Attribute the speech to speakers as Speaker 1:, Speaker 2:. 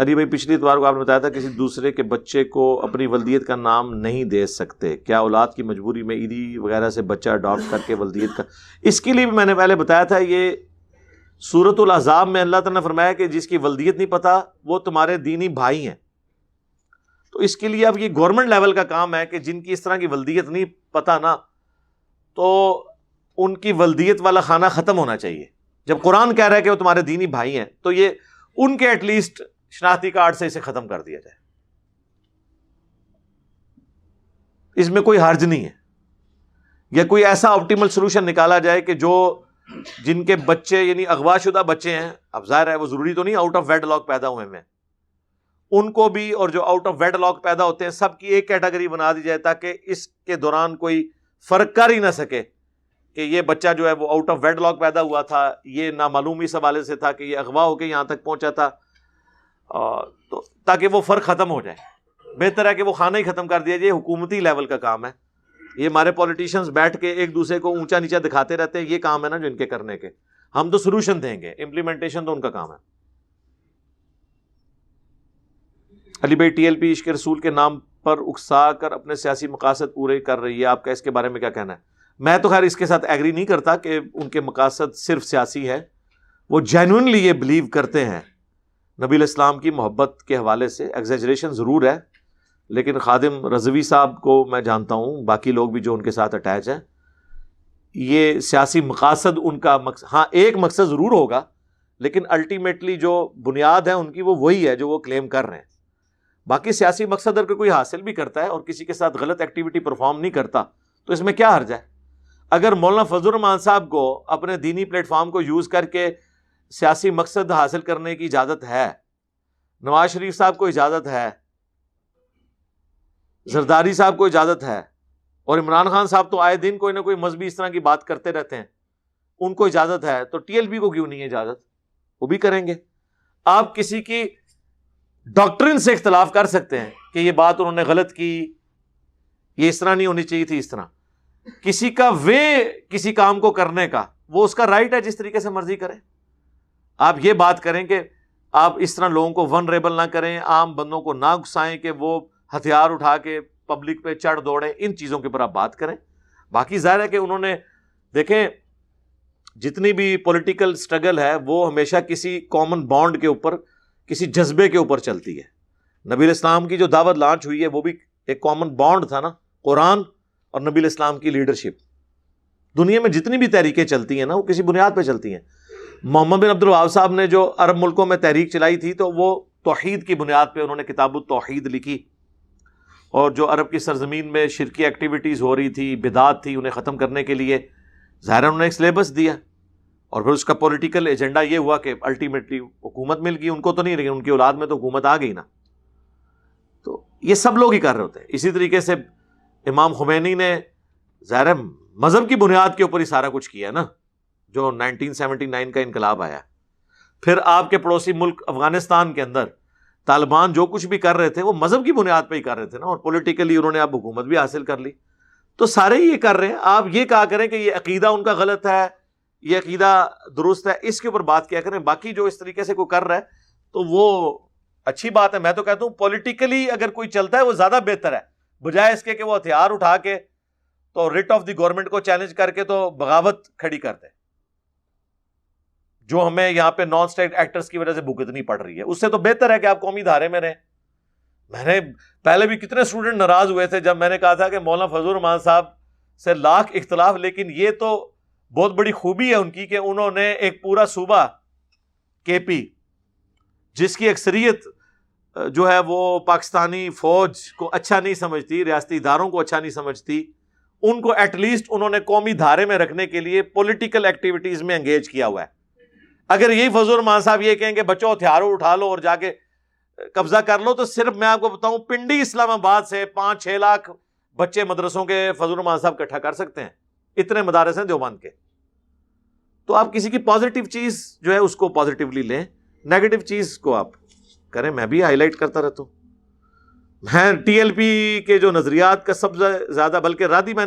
Speaker 1: علی بھائی پچھلی اتوار کو آپ نے بتایا تھا کسی دوسرے کے بچے کو اپنی ولدیت کا نام نہیں دے سکتے، کیا اولاد کی مجبوری میں عیدی وغیرہ سے بچہ اڈاپٹ کر کے ولدیت کا؟ اس کے لیے بھی میں نے پہلے بتایا تھا، یہ سورۃ الاحزاب میں اللہ تعالیٰ نے فرمایا کہ جس کی ولدیت نہیں پتا وہ تمہارے دینی بھائی ہیں. تو اس کے لیے اب یہ گورنمنٹ لیول کا کام ہے کہ جن کی اس طرح کی ولدیت نہیں پتا نا، تو ان کی ولدیت والا خانہ ختم ہونا چاہیے. جب قرآن کہہ رہا ہے کہ وہ تمہارے دینی بھائی ہیں تو یہ ان کے ایٹ لیسٹ شناختی کارڈ سے اسے ختم کر دیا جائے. اس میں کوئی حرج نہیں ہے، یا کوئی ایسا آپٹیمل سولوشن نکالا جائے کہ جو جن کے بچے یعنی اغوا شدہ بچے ہیں، اب ظاہر ہے وہ ضروری تو نہیں آؤٹ آف ویڈ لاک پیدا ہوئے ہیں، ان کو بھی اور جو آؤٹ آف ویڈ لاک پیدا ہوتے ہیں سب کی ایک کیٹیگری بنا دی جائے تاکہ اس کے دوران کوئی فرق کر ہی نہ سکے کہ یہ بچہ جو ہے وہ آؤٹ آف ویڈ لاک پیدا ہوا تھا، یہ نامعلوم اس حوالے سے تھا کہ یہ اغوا ہو کے یہاں تک پہنچا تھا، تو تاکہ وہ فرق ختم ہو جائے. بہتر ہے کہ وہ خانہ ہی ختم کر دیا جائے. حکومتی لیول کا کام ہے. یہ ہمارے پولیٹیشینز بیٹھ کے ایک دوسرے کو اونچا نیچا دکھاتے رہتے ہیں، یہ کام ہے نا جو ان کے کرنے کے. ہم تو سولوشن دیں گے، امپلیمنٹیشن تو ان کا کام ہے. علی بھائی ٹی ایل پی عشق رسول کے نام پر اکسا کر اپنے سیاسی مقاصد پورے کر رہی ہے، آپ کا اس کے بارے میں کیا کہنا ہے؟ میں تو خیر اس کے ساتھ ایگری نہیں کرتا کہ ان کے مقاصد صرف سیاسی ہے. وہ جینوئنلی یہ بلیو کرتے ہیں نبی الاسلام کی محبت کے حوالے سے. ایگزیجریشن ضرور ہے، لیکن خادم رضوی صاحب کو میں جانتا ہوں، باقی لوگ بھی جو ان کے ساتھ اٹیچ ہیں، یہ سیاسی مقاصد ان کا ہاں ایک مقصد ضرور ہوگا، لیکن الٹیمیٹلی جو بنیاد ہے ان کی وہ وہی ہے جو وہ کلیم کر رہے ہیں. باقی سیاسی مقصد اگر کوئی حاصل بھی کرتا ہے اور کسی کے ساتھ غلط ایکٹیویٹی پرفارم نہیں کرتا تو اس میں کیا حرج ہے؟ اگر مولانا فضل الرحمان صاحب کو اپنے دینی پلیٹ فارم کو یوز کر کے سیاسی مقصد حاصل کرنے کی اجازت ہے، نواز شریف صاحب کو اجازت ہے، زرداری صاحب کو اجازت ہے، اور عمران خان صاحب تو آئے دن کوئی نہ کوئی مذہبی اس طرح کی بات کرتے رہتے ہیں، ان کو اجازت ہے، تو ٹی ایل پی کو کیوں نہیں ہے اجازت؟ وہ بھی کریں گے. آپ کسی کی ڈاکٹرن سے اختلاف کر سکتے ہیں کہ یہ بات انہوں نے غلط کی، یہ اس طرح نہیں ہونی چاہیے تھی، اس طرح کسی کا وے کسی کام کو کرنے کا وہ اس کا رائٹ ہے، جس طریقے سے مرضی کریں. آپ یہ بات کریں کہ آپ اس طرح لوگوں کو ونریبل نہ کریں، عام بندوں کو نہ گھسائیں کہ وہ ہتھیار اٹھا کے پبلک پہ چڑھ دوڑیں، ان چیزوں کے اوپر آپ بات کریں. باقی ظاہر ہے کہ انہوں نے دیکھیں جتنی بھی پولیٹیکل سٹرگل ہے وہ ہمیشہ کسی کامن بانڈ کے اوپر، کسی جذبے کے اوپر چلتی ہے. نبی الاسلام کی جو دعوت لانچ ہوئی ہے وہ بھی ایک کامن بانڈ تھا نا، قرآن اور نبی الاسلام کی لیڈرشپ. دنیا میں جتنی بھی تحریکیں چلتی ہیں نا وہ کسی بنیاد پہ چلتی ہیں. محمد بن عبد الوہاب صاحب نے جو عرب ملکوں میں تحریک چلائی تھی تو وہ توحید کی بنیاد پہ انہوں نے کتاب التوحید لکھی، اور جو عرب کی سرزمین میں شرکی ایکٹیویٹیز ہو رہی تھی، بدعات تھی، انہیں ختم کرنے کے لیے ظاہر انہوں نے ایک سلیبس دیا، اور پھر اس کا پولیٹیکل ایجنڈا یہ ہوا کہ الٹیمیٹلی حکومت مل گئی. ان کو تو نہیں، لیکن ان کی اولاد میں تو حکومت آ گئی نا. تو یہ سب لوگ ہی کر رہے ہوتے ہیں. اسی طریقے سے امام خمینی نے ظاہر مذہب کی بنیاد کے اوپر ہی سارا کچھ کیا نا، جو 1979 کا انقلاب آیا. پھر آپ کے پڑوسی ملک افغانستان کے اندر طالبان جو کچھ بھی کر رہے تھے وہ مذہب کی بنیاد پہ ہی کر رہے تھے نا، اور پولیٹیکلی انہوں نے اب حکومت بھی حاصل کر لی. تو سارے ہی یہ کر رہے ہیں. آپ یہ کہا کریں کہ یہ عقیدہ ان کا غلط ہے، یہ عقیدہ درست ہے، اس کے اوپر بات کیا کریں. باقی جو اس طریقے سے کوئی کر رہا ہے تو وہ اچھی بات ہے. میں تو کہتا ہوں پولیٹیکلی اگر کوئی چلتا ہے وہ زیادہ بہتر ہے، بجائے اس کے کہ وہ ہتھیار اٹھا کے تو ریٹ آف دی گورنمنٹ کو چیلنج کر کے تو بغاوت کھڑی کرتے ہیں، جو ہمیں یہاں پہ نان اسٹیٹ ایکٹرز کی وجہ سے بھگتنی پڑ رہی ہے. اس سے تو بہتر ہے کہ آپ قومی دھارے میں رہیں. میں نے پہلے بھی کتنے اسٹوڈنٹ ناراض ہوئے تھے جب میں نے کہا تھا کہ مولانا فضل الرحمان صاحب سے لاکھ اختلاف، لیکن یہ تو بہت بڑی خوبی ہے ان کی کہ انہوں نے ایک پورا صوبہ کے پی، جس کی اکثریت جو ہے وہ پاکستانی فوج کو اچھا نہیں سمجھتی، ریاستی اداروں کو اچھا نہیں سمجھتی، ان کو ایٹ لیسٹ انہوں نے قومی دھارے میں رکھنے کے لیے پولیٹیکل ایکٹیویٹیز میں انگیج کیا ہوا ہے. اگر یہی فضل الرحمان صاحب یہ کہیں کہ بچوں ہتھیاروں اٹھا لو اور جا کے قبضہ کر لو، تو صرف میں آپ کو بتاؤں پنڈی اسلام آباد سے 5-6 لاکھ بچے مدرسوں کے فضل الرحمان صاحب اکٹھا کر سکتے ہیں. اتنے مدارس ہیں دیوبند کے. تو آپ کسی کی پازیٹیو چیز جو ہے اس کو پازیٹیولی لیں، نیگیٹو چیز کو آپ کریں. میں بھی ہائی لائٹ کرتا رہتا ہوں. میں ٹی ایل پی کے جو نظریات کا سب سے زیادہ، بلکہ رادی میں